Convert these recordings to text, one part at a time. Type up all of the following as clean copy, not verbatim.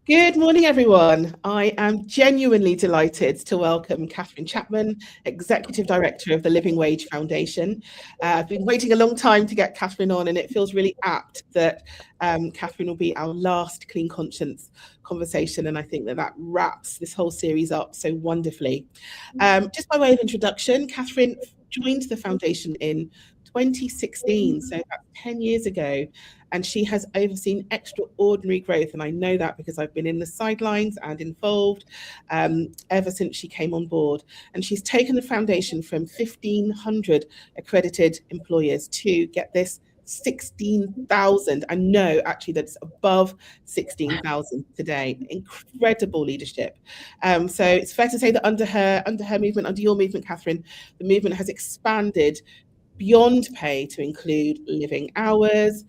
Good morning, everyone. I am genuinely delighted to welcome Katherine Chapman, Executive Director of the Living Wage Foundation. I've been waiting a long time to get Katherine on, and it feels really apt that Katherine will be our last Clean Conscience conversation, and I think that wraps this whole series up so wonderfully. Just by way of introduction, Katherine joined the foundation in 2016, so that's 10 years ago, and she has overseen extraordinary growth. And I know that because I've been in the sidelines and involved ever since she came on board. And she's taken the foundation from 1,500 accredited employers to, get this, 16,000. I know actually that's above 16,000 today. Incredible leadership. So it's fair to say that under her movement, under your movement, Katherine, the movement has expanded beyond pay to include living hours,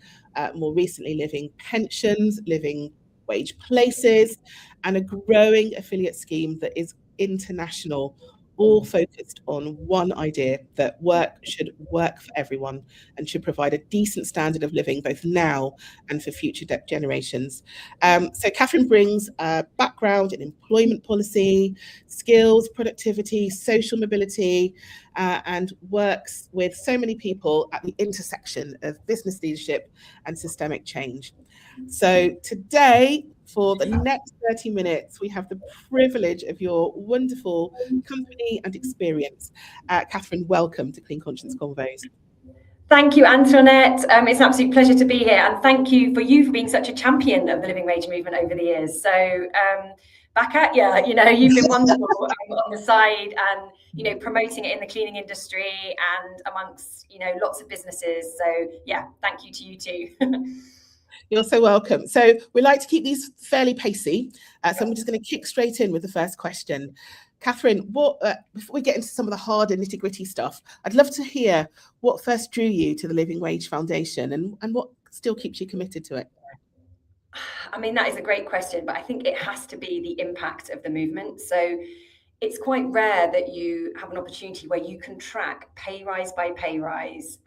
more recently living pensions, living wage places, and a growing affiliate scheme that is international, all focused on one idea: that work should work for everyone and should provide a decent standard of living both now and for future generations. So Katherine brings a background in employment policy, skills, productivity, social mobility, and works with so many people at the intersection of business leadership and systemic change. So today, for the next 30 minutes, we have the privilege of your wonderful company and experience. Katherine, welcome to Clean Conscience Convos. Thank you, Antoinette. It's an absolute pleasure to be here, and thank you for being such a champion of the living wage movement over the years. So back at you, you've been wonderful on the side and, promoting it in the cleaning industry and amongst, lots of businesses. So yeah, thank you to you too. You're so welcome. So we like to keep these fairly pacey. So I'm just going to kick straight in with the first question. Katherine, before we get into some of the harder nitty-gritty stuff, I'd love to hear what first drew you to the Living Wage Foundation and what still keeps you committed to it. I mean, that is a great question, but I think it has to be the impact of the movement. So it's quite rare that you have an opportunity where you can track pay rise by pay rise,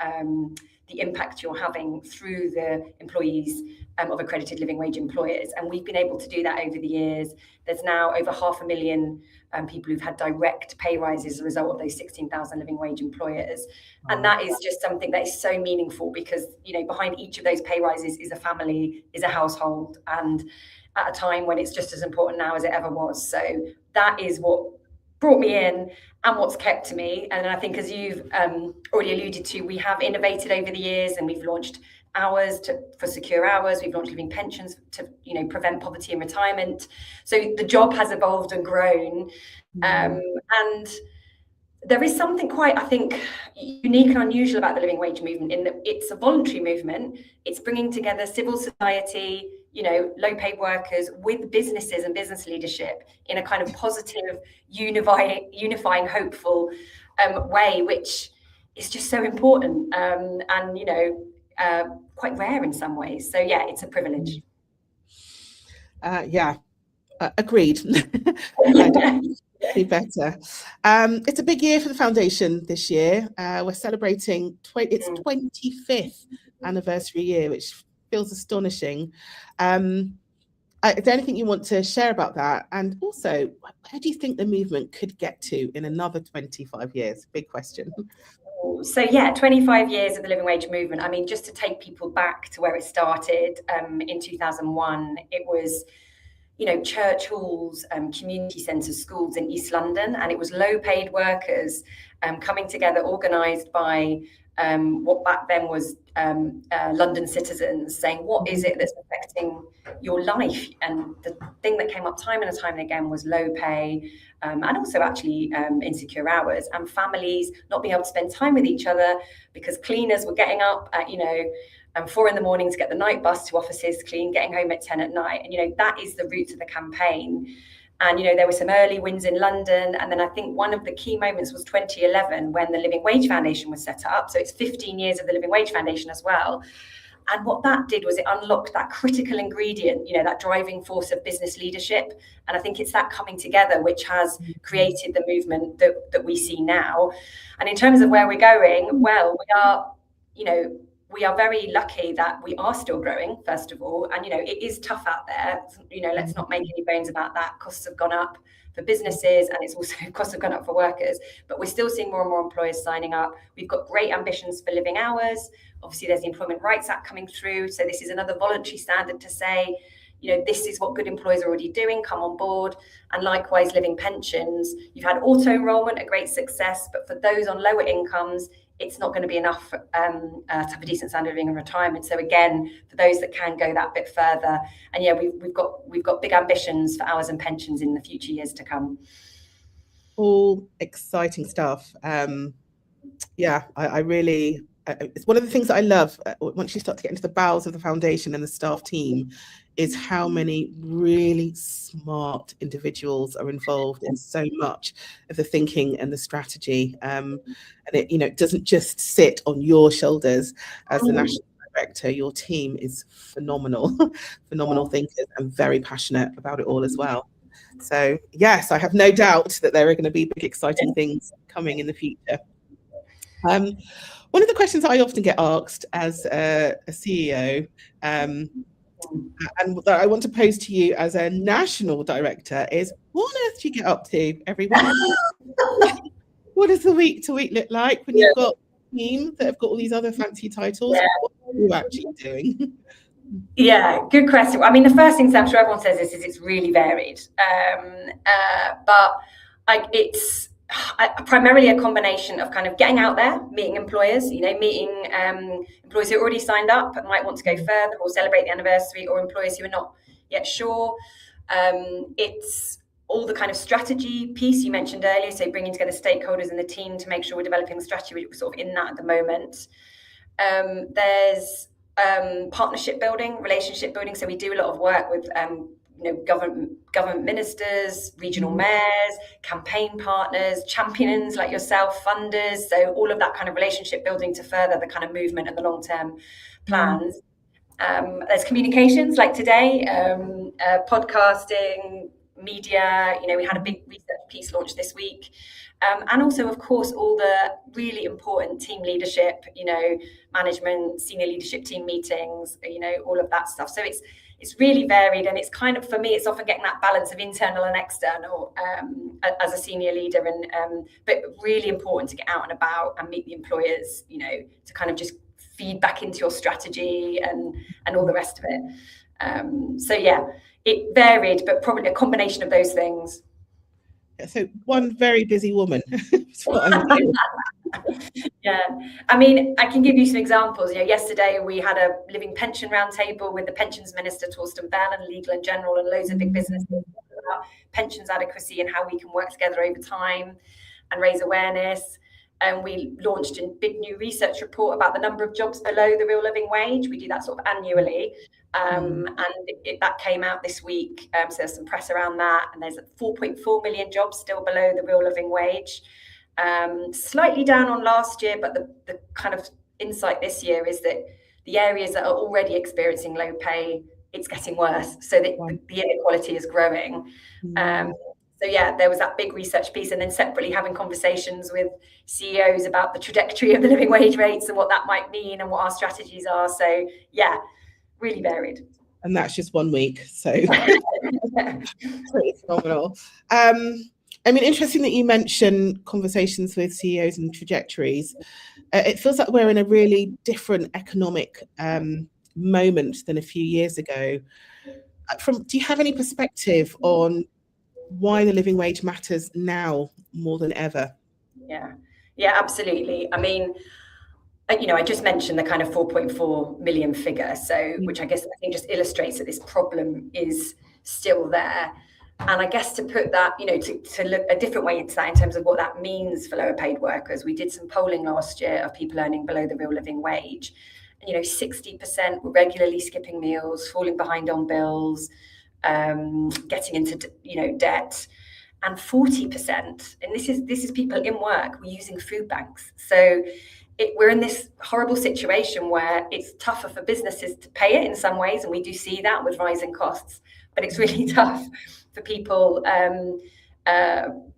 the impact you're having through the employees of accredited living wage employers. And we've been able to do that over the years. There's now over 500,000 people who've had direct pay rises as a result of those 16,000 living wage employers. And that is just something that is so meaningful because, behind each of those pay rises is a family, is a household, and at a time when it's just as important now as it ever was. So that is what brought me in and what's kept me. And I think, as you've already alluded to, we have innovated over the years, and we've launched hours for secure hours. We've launched living pensions to prevent poverty in retirement. So the job has evolved and grown. And there is something quite, I think, unique and unusual about the living wage movement in that it's a voluntary movement. It's bringing together civil society, low-paid workers with businesses and business leadership in a kind of positive, unifying, hopeful way, which is just so important and quite rare in some ways. So yeah, it's a privilege. Agreed. Be better. It's a big year for the foundation this year. We're celebrating its 25th anniversary year, which feels astonishing. Is there anything you want to share about that? And also, where do you think the movement could get to in another 25 years? Big question. So yeah, 25 years of the living wage movement. I mean, just to take people back to where it started in 2001, it was church halls, community centres, schools in East London, and it was low-paid workers coming together, organised by what back then was London citizens, saying, what is it that's affecting your life? And the thing that came up time and time and again was low pay, and also actually insecure hours, and families not being able to spend time with each other because cleaners were getting up at 4 a.m. to get the night bus to offices clean, getting home at 10 at night. And, that is the root of the campaign. And, there were some early wins in London. And then I think one of the key moments was 2011 when the Living Wage Foundation was set up. So it's 15 years of the Living Wage Foundation as well. And what that did was it unlocked that critical ingredient, that driving force of business leadership. And I think it's that coming together which has created the movement that we see now. And in terms of where we're going, well, we are, we are very lucky that we are still growing, first of all. And, it is tough out there. Let's not make any bones about that. Costs have gone up for businesses, and it's also costs have gone up for workers. But we're still seeing more and more employers signing up. We've got great ambitions for living hours. Obviously, there's the Employment Rights Act coming through. So this is another voluntary standard to say, this is what good employers are already doing, come on board. And likewise, living pensions. You've had auto enrollment, a great success, but for those on lower incomes, it's not going to be enough to have a decent standard of living in retirement. So again, for those that can go that bit further, and yeah, we've got big ambitions for hours and pensions in the future years to come. All exciting stuff. I really, it's one of the things that I love once you start to get into the bowels of the foundation and the staff team, is how many really smart individuals are involved in so much of the thinking and the strategy. And it doesn't just sit on your shoulders as the national director. Your team is phenomenal thinkers, and very passionate about it all as well. So yes, I have no doubt that there are going to be big, exciting things coming in the future. One of the questions I often get asked as a CEO, and that I want to pose to you as a national director, is what on earth do you get up to every week? What does the week to week look like when you've got a team that have got all these other fancy titles? What are you actually doing? Yeah, good question. I mean, the first thing, I'm sure everyone says this, is it's really varied. But it's primarily a combination of kind of getting out there, meeting employers, meeting employers who are already signed up and might want to go further or celebrate the anniversary, or employers who are not yet sure. It's all the kind of strategy piece you mentioned earlier, so bringing together stakeholders in the team to make sure we're developing the strategy. We're sort of in that at the moment. There's partnership building, relationship building. So we do a lot of work with government ministers, regional mayors, campaign partners, champions like yourself, funders. So all of that kind of relationship building to further the kind of movement and the long-term plans. There's communications like today, podcasting, media. We had a big research piece launched this week. And also, of course, all the really important team leadership, management, senior leadership team meetings, all of that stuff. So it's really varied, and it's kind of, for me, it's often getting that balance of internal and external as a senior leader, and but really important to get out and about and meet the employers, to kind of just feed back into your strategy and all the rest of it. So yeah, it varied, but probably a combination of those things. So one very busy woman. Yeah, I mean, I can give you some examples. Yesterday we had a living pension roundtable with the pensions minister, Torsten Bell, and Legal and General, and loads of big businesses about pensions adequacy and how we can work together over time and raise awareness. And we launched a big new research report about the number of jobs below the real living wage. We do that sort of annually. And that came out this week. So there's some press around that. And there's 4.4 million jobs still below the real living wage. Slightly down on last year, but the kind of insight this year is that the areas that are already experiencing low pay, it's getting worse. So the inequality is growing. So yeah, there was that big research piece, and then separately having conversations with CEOs about the trajectory of the living wage rates and what that might mean and what our strategies are. So yeah, really varied. And that's just 1 week. So pretty phenomenal. I mean, interesting that you mentioned conversations with CEOs and trajectories. It feels like we're in a really different economic moment than a few years ago. Do you have any perspective on why the living wage matters now more than ever? Yeah, absolutely. I mean, I just mentioned the kind of 4.4 million figure, so which I think just illustrates that this problem is still there. And I guess to put that, to look a different way into that in terms of what that means for lower paid workers, we did some polling last year of people earning below the real living wage. And, 60% were regularly skipping meals, falling behind on bills, getting into, debt. And 40%, and this is people in work, were using food banks. So we're in this horrible situation where it's tougher for businesses to pay it in some ways, and we do see that with rising costs, but it's really tough for people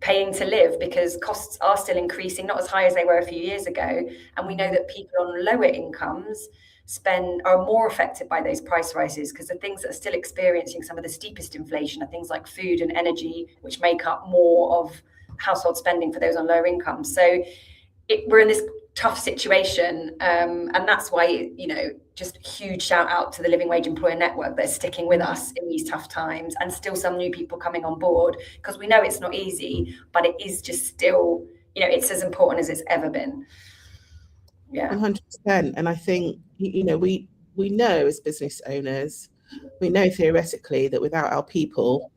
paying to live, because costs are still increasing, not as high as they were a few years ago. And we know that people on lower incomes are more affected by those price rises, because the things that are still experiencing some of the steepest inflation are things like food and energy, which make up more of household spending for those on lower incomes. So we're in this tough situation, and that's why, just huge shout out to the Living Wage Employer Network that's sticking with us in these tough times, and still some new people coming on board, because we know it's not easy, but it is just still, it's as important as it's ever been. Yeah, 100%. And I think, we know as business owners, we know theoretically that without our people,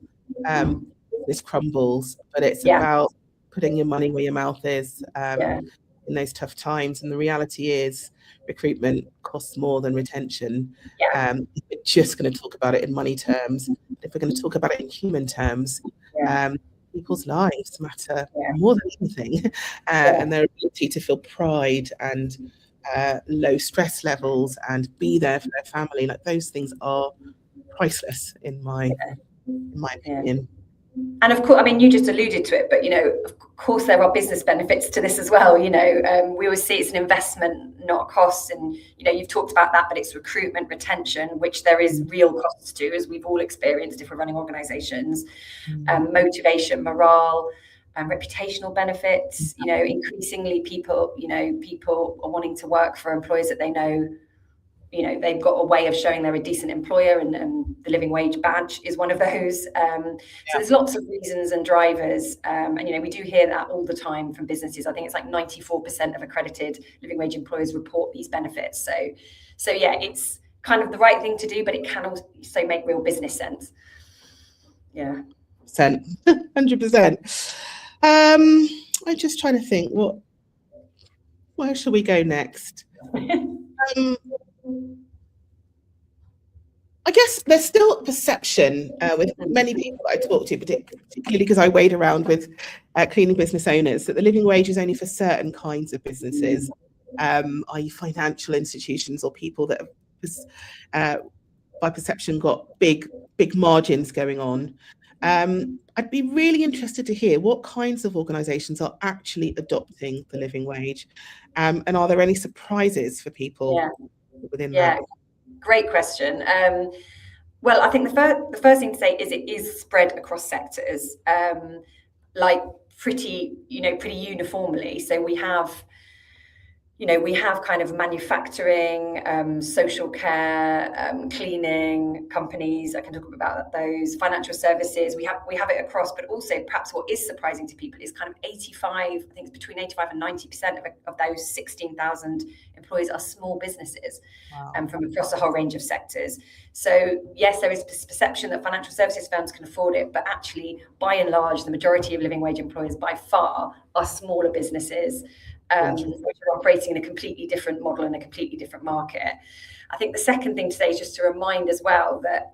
this crumbles. But it's about putting your money where your mouth is in those tough times. And the reality is, recruitment costs more than retention. If we're just going to talk about it in money terms, if we're going to talk about it in human terms, people's lives matter more than anything, and their ability to feel pride and low stress levels and be there for their family, like those things are priceless in my opinion. And of course, you just alluded to it, but of course there are business benefits to this as well. We always see it's an investment, not a cost. And you've talked about that, but it's recruitment, retention, which there is real costs to, as we've all experienced if we're running organisations. Motivation, morale, reputational benefits. Increasingly people are wanting to work for employers that they know. They've got a way of showing they're a decent employer, and the living wage badge is one of those. So there's lots of reasons and drivers. And, we do hear that all the time from businesses. I think it's like 94% of accredited living wage employers report these benefits. So it's kind of the right thing to do, but it can also make real business sense. 100%. I'm just trying to think, where should we go next? I guess there's still a perception with many people I talk to, particularly because I wade around with cleaning business owners, that the living wage is only for certain kinds of businesses, i.e. financial institutions or people that have, by perception, got big margins going on. I'd be really interested to hear what kinds of organisations are actually adopting the living wage, and are there any surprises for people within that? Great question. Well, I think the first thing to say is it is spread across sectors, pretty uniformly. So we have kind of manufacturing, social care, cleaning companies. I can talk about those. Financial services. We have it across, but also perhaps what is surprising to people is kind of 85. I think it's between 85 and 90% of those 16,000 employees are small businesses, from across a whole range of sectors. So yes, there is this perception that financial services firms can afford it, but actually, by and large, the majority of living wage employers by far are smaller businesses, which are operating in a completely different model in a completely different market. I think the second thing to say is just to remind as well that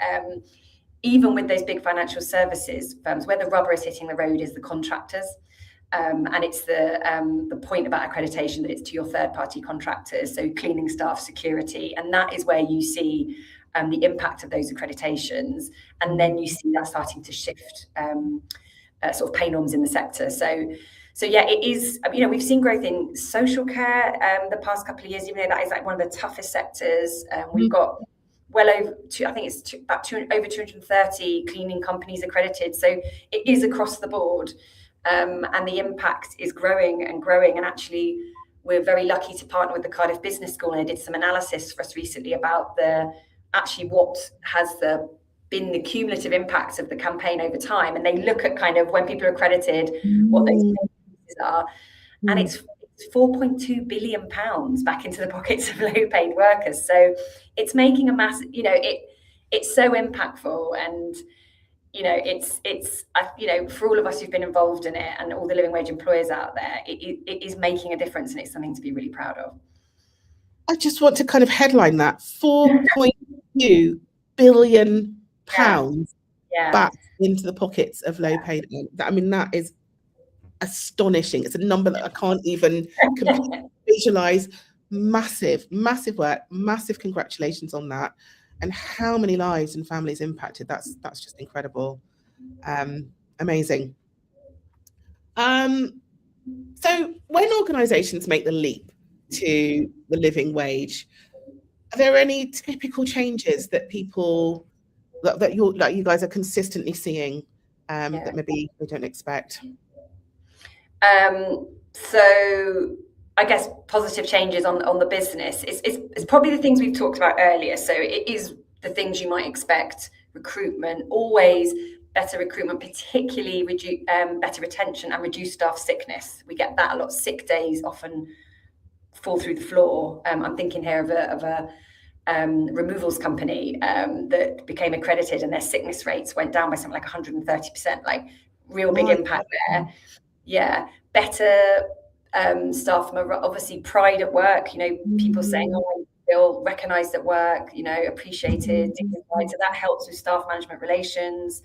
even with those big financial services firms, where the rubber is hitting the road is the contractors. And it's the point about accreditation that it's to your third-party contractors, so cleaning staff, security, and that is where you see the impact of those accreditations. And then you see that starting to shift sort of pay norms in the sector. So yeah, it is, we've seen growth in social care the past couple of years, even though that is like one of the toughest sectors. We've got well over, over 230 cleaning companies accredited. So it is across the board. And the impact is growing and growing. And actually, we're very lucky to partner with the Cardiff Business School. And they did some analysis for us recently about what has been the cumulative impacts of the campaign over time. And they look at kind of when people are accredited, what those are, and it's 4.2 billion pounds back into the pockets of low-paid workers. So it's making a massive, it's so impactful, and it's for all of us who've been involved in it and all the living wage employers out there, it is making a difference, and it's something to be really proud of. I just want to kind of headline that 4.2 billion pounds back into the pockets of low-paid. That is astonishing. It's a number that I can't even visualize. Massive work, massive congratulations on that, and how many lives and families impacted. That's just incredible. Amazing. So when organisations make the leap to the living wage, are there any typical changes that you guys are consistently seeing that maybe they don't expect? So I guess positive changes on the business is probably the things we've talked about earlier. So it is the things you might expect: recruitment, always better recruitment, particularly better retention and reduced staff sickness. We get that a lot. Sick days often fall through the floor. I'm thinking here of a removals company that became accredited, and their sickness rates went down by something like 130%, like real big impact there. Yeah, better staff, obviously pride at work, people saying, oh, I feel recognised at work, appreciated, dignified. So that helps with staff management relations.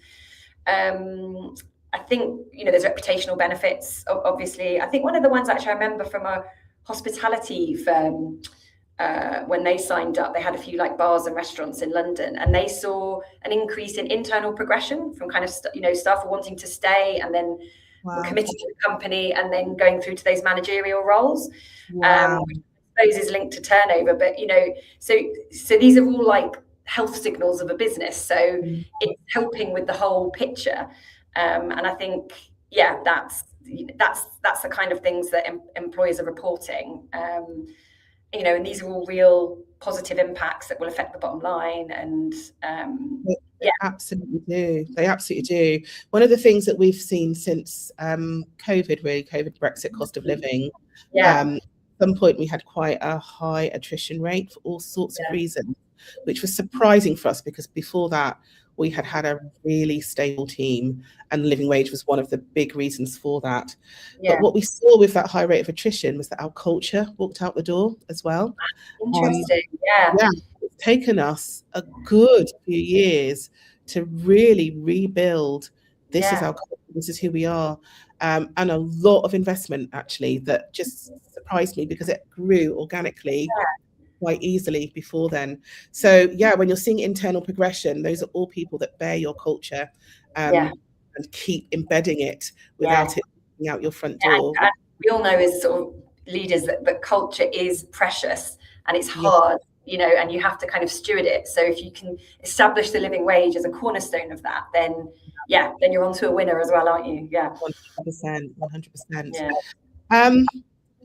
I think, there's reputational benefits, obviously. I think one of the ones actually I remember from a hospitality firm, when they signed up, they had a few like bars and restaurants in London, and they saw an increase in internal progression from kind of, staff wanting to stay and then were committed to the company and then going through to those managerial roles. Which I suppose is linked to turnover, but so these are all like health signals of a business. So it's helping with the whole picture. And I think, that's the kind of things that employers are reporting. And these are all real positive impacts that will affect the bottom line. And they absolutely do. They absolutely do. One of the things that we've seen since COVID, Brexit, cost of living. At some point, we had quite a high attrition rate for all sorts of reasons, which was surprising for us because before that, we had a really stable team, and living wage was one of the big reasons for that. But what we saw with that high rate of attrition was that our culture walked out the door as well. Interesting. It's taken us a good few years to really rebuild. This is our culture, this is who we are. And a lot of investment, actually, that just surprised me because it grew organically quite easily before then. So when you're seeing internal progression, those are all people that bear your culture and keep embedding it without it being out your front door. And we all know as sort of leaders that culture is precious and it's hard, and you have to kind of steward it. So if you can establish the living wage as a cornerstone of that, then you're onto a winner as well, aren't you? 100%.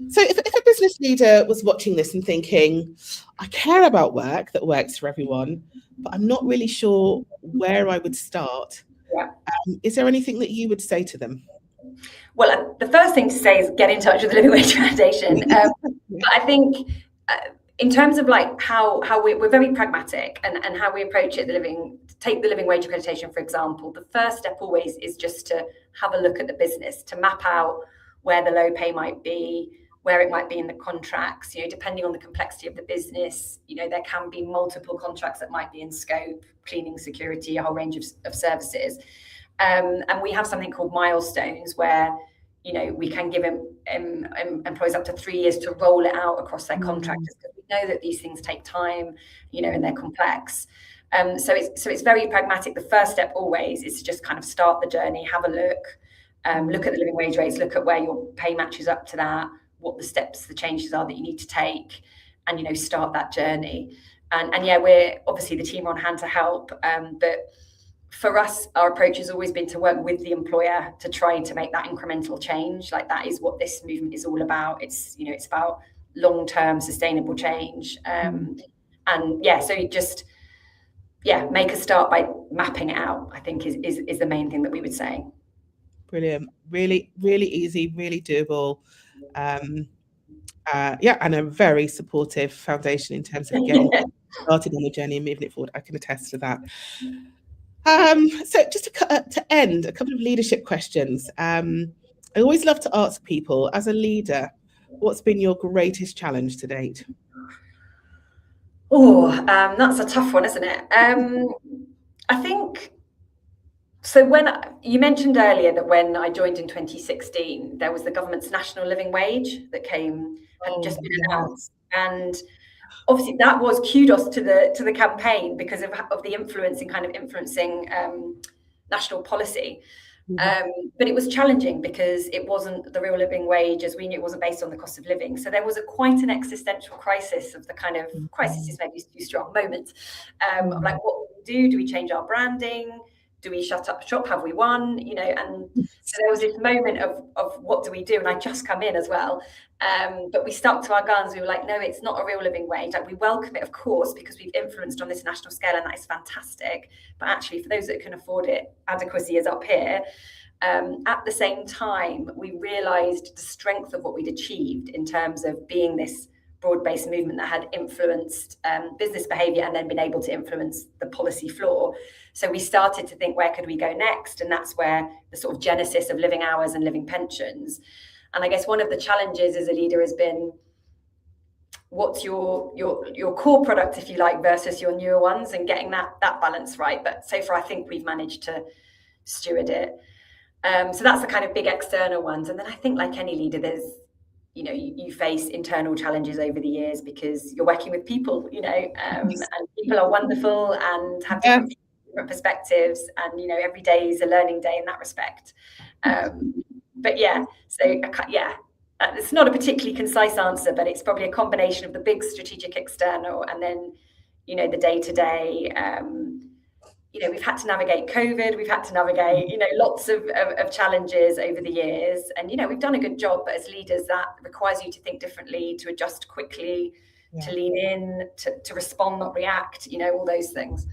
So if a business leader was watching this and thinking, I care about work that works for everyone, but I'm not really sure where I would start, is there anything that you would say to them? Well, the first thing to say is get in touch with the Living Wage Foundation. But I think in terms of like how we're very pragmatic and how we approach it, take the Living Wage accreditation, for example, the first step always is just to have a look at the business, to map out where the low pay might be, where it might be in the contracts, depending on the complexity of the business, there can be multiple contracts that might be in scope, cleaning, security, a whole range of services. And we have something called milestones where, we can give employees up to 3 years to roll it out across their contractors, because we know that these things take time, and they're complex. So it's very pragmatic. The first step always is to just kind of start the journey, have a look at the living wage rates, look at where your pay matches up to that, what the steps, the changes are that you need to take, and start that journey. And we're obviously, the team are on hand to help, but for us, our approach has always been to work with the employer to try to make that incremental change. Like, that is what this movement is all about. It's it's about long-term sustainable change. So you just make a start by mapping it out, I think is the main thing that we would say. Brilliant. Really, really easy, really doable. And a very supportive foundation in terms of getting started on the journey and moving it forward. I can attest to that. So just to end, a couple of leadership questions. I always love to ask people, as a leader, what's been your greatest challenge to date? That's a tough one, isn't it? I think, so when you mentioned earlier that when I joined in 2016, there was the government's national living wage that had just been announced. And obviously that was kudos to the campaign because of the influencing national policy. But it was challenging because it wasn't the real living wage as we knew. It wasn't based on the cost of living. So there was quite an existential crisis of the kind of crisis is maybe too strong moment of like, what do we do? Do we change our branding? Do we shut up shop? Have we won? You know, and so there was this moment of what do we do? And I just come in as well. But we stuck to our guns. We were like, no, it's not a real living wage. Like, we welcome it, of course, because we've influenced on this national scale, and that is fantastic. But actually, for those that can afford it, adequacy is up here. At the same time, we realised the strength of what we'd achieved in terms of being this broad-based movement that had influenced business behaviour and then been able to influence the policy floor. So we started to think, where could we go next? And that's where the sort of genesis of living hours and living pensions. And I guess one of the challenges as a leader has been, what's your core product, if you like, versus your newer ones, and getting that balance right. But so far, I think we've managed to steward it. So that's the kind of big external ones. And then I think, like any leader, there's, you know, you face internal challenges over the years because you're working with people, you know, and people are wonderful and have different perspectives. And, you know, every day is a learning day in that respect. But yeah, so yeah, it's not a particularly concise answer, but it's probably a combination of the big strategic external and then, you know, the day-to-day. You know, we've had to navigate COVID, we've had to navigate, you know, lots of challenges over the years. And, you know, we've done a good job, but as leaders, that requires you to think differently, to adjust quickly, to lean in, to respond, not react, you know, all those things.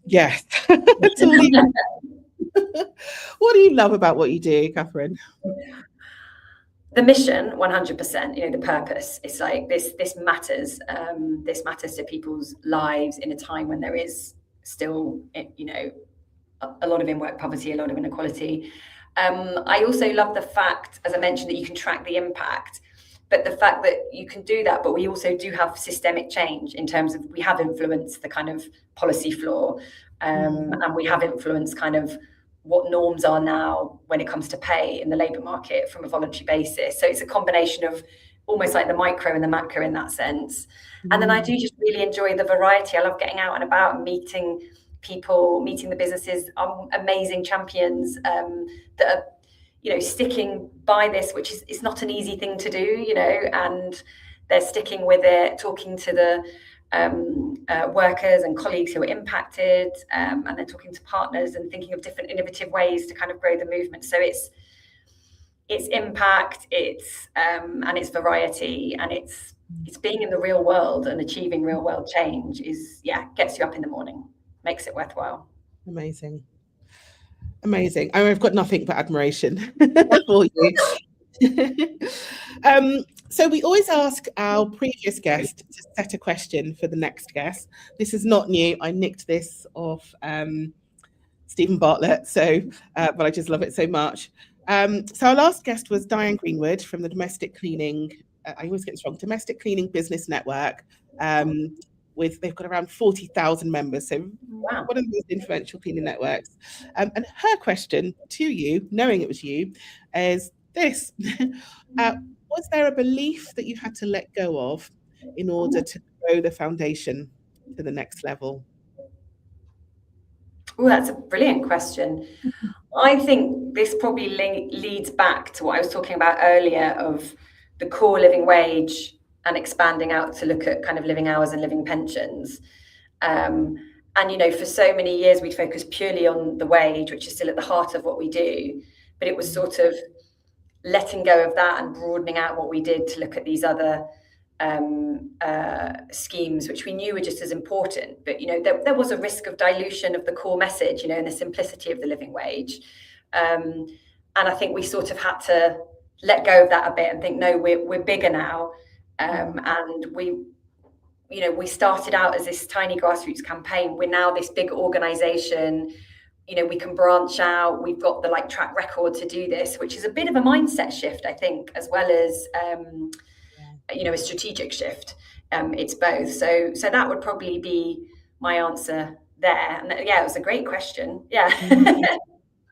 Yes. What do you love about what you do, Katherine? The mission, 100%, you know, the purpose. It's like this matters. This matters to people's lives in a time when there is still, you know, a lot of in-work poverty, a lot of inequality. I also love the fact, as I mentioned, that you can track the impact, but the fact that you can do that, but we also do have systemic change in terms of we have influenced the kind of policy floor, and we have influenced kind of what norms are now when it comes to pay in the labour market from a voluntary basis. So it's a combination of almost like the micro and the macro in that sense. And then I do just really enjoy the variety. I love getting out and about and meeting people, meeting the businesses, amazing champions that are, you know, sticking by this, which is not an easy thing to do, you know, and they're sticking with it, talking to the workers and colleagues who are impacted, and then talking to partners and thinking of different innovative ways to kind of grow the movement. So it's impact, and it's variety, and it's being in the real world and achieving real world change gets you up in the morning, makes it worthwhile. Amazing. I've got nothing but admiration for you. So we always ask our previous guest to set a question for the next guest. This is not new. I nicked this off Stephen Bartlett, but I just love it so much. So our last guest was Diane Greenwood from the Domestic Cleaning, I always get this wrong, Domestic Cleaning Business Network. They've got around 40,000 members, so one of the most influential cleaning networks. And her question to you, knowing it was you, is this. Was there a belief that you had to let go of in order to grow the foundation to the next level? Oh, that's a brilliant question. I think this probably leads back to what I was talking about earlier of the core living wage and expanding out to look at kind of living hours and living pensions. And, you know, for so many years, we'd focused purely on the wage, which is still at the heart of what we do. But it was sort of letting go of that and broadening out what we did to look at these other schemes, which we knew were just as important. But, you know, there was a risk of dilution of the core message, you know, and the simplicity of the living wage. And I think we sort of had to let go of that a bit and think, no, we're bigger now. And we started out as this tiny grassroots campaign. We're now this big organization. You know, we can branch out. We've got the track record to do this, which is a bit of a mindset shift, I think, as well as, you know, a strategic shift. It's both. So that would probably be my answer there. And yeah, it was a great question. Yeah.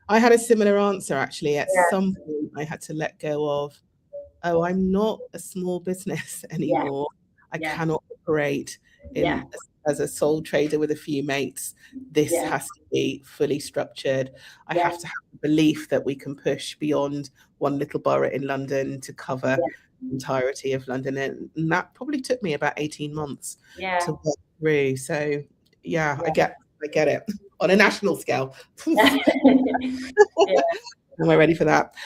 I had a similar answer, actually. At some point, I had to let go of, I'm not a small business anymore. I cannot operate in a as a sole trader with a few mates, this has to be fully structured. I have to have the belief that we can push beyond one little borough in London to cover the entirety of London. And that probably took me about 18 months to work through. So I get it on a national scale. Am I ready for that?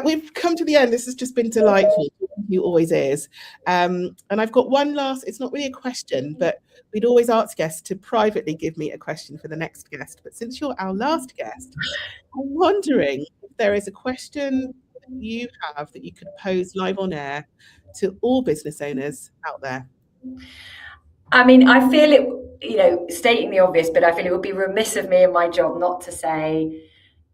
We've come to the end. This has just been delightful. You always is. And I've got one last, it's not really a question, but we'd always ask guests to privately give me a question for the next guest. But since you're our last guest, I'm wondering if there is a question that you have that you could pose live on air to all business owners out there. I mean, I feel it, stating the obvious, but I feel it would be remiss of me in my job not to say,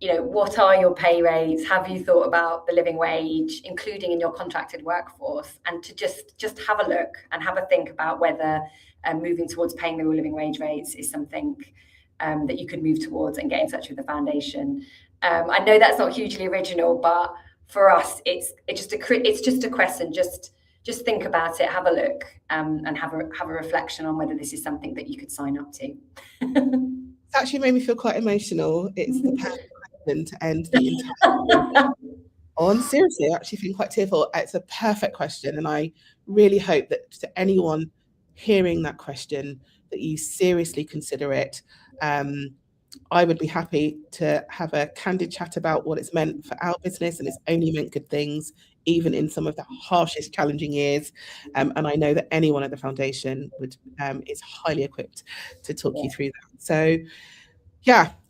what are your pay rates? Have you thought about the living wage, including in your contracted workforce? And to just have a look and have a think about whether moving towards paying the real living wage rates is something that you could move towards, and get in touch with the foundation. I know that's not hugely original, but for us, it's just a question. Just think about it, have a look, and have a reflection on whether this is something that you could sign up to. It's actually made me feel quite emotional. It's the perfect question to end the entire on. Seriously, I actually feel quite tearful. It's a perfect question, and I really hope that to anyone hearing that question, that you seriously consider it. I would be happy to have a candid chat about what it's meant for our business, and it's only meant good things, even in some of the harshest, challenging years. And I know that anyone at the foundation is highly equipped to talk you through that. So,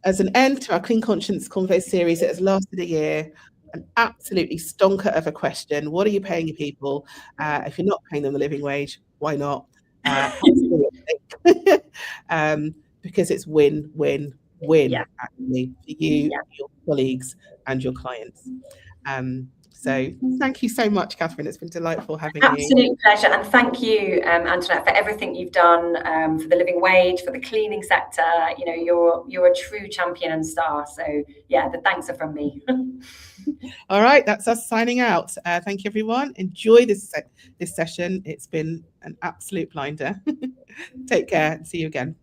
as an end to our Clean Conscience Convo series, it has lasted a year. An absolutely stonker of a question. What are you paying your people? If you're not paying them the living wage, why not? Because it's win, actually, for you, your colleagues, and your clients. So thank you so much, Katherine. It's been delightful having you. Absolute pleasure. And thank you, Antoinette, for everything you've done for the living wage, for the cleaning sector. You're a true champion and star. So the thanks are from me. All right, that's us signing out. Thank you, everyone. Enjoy this session. It's been an absolute blinder. Take care and see you again.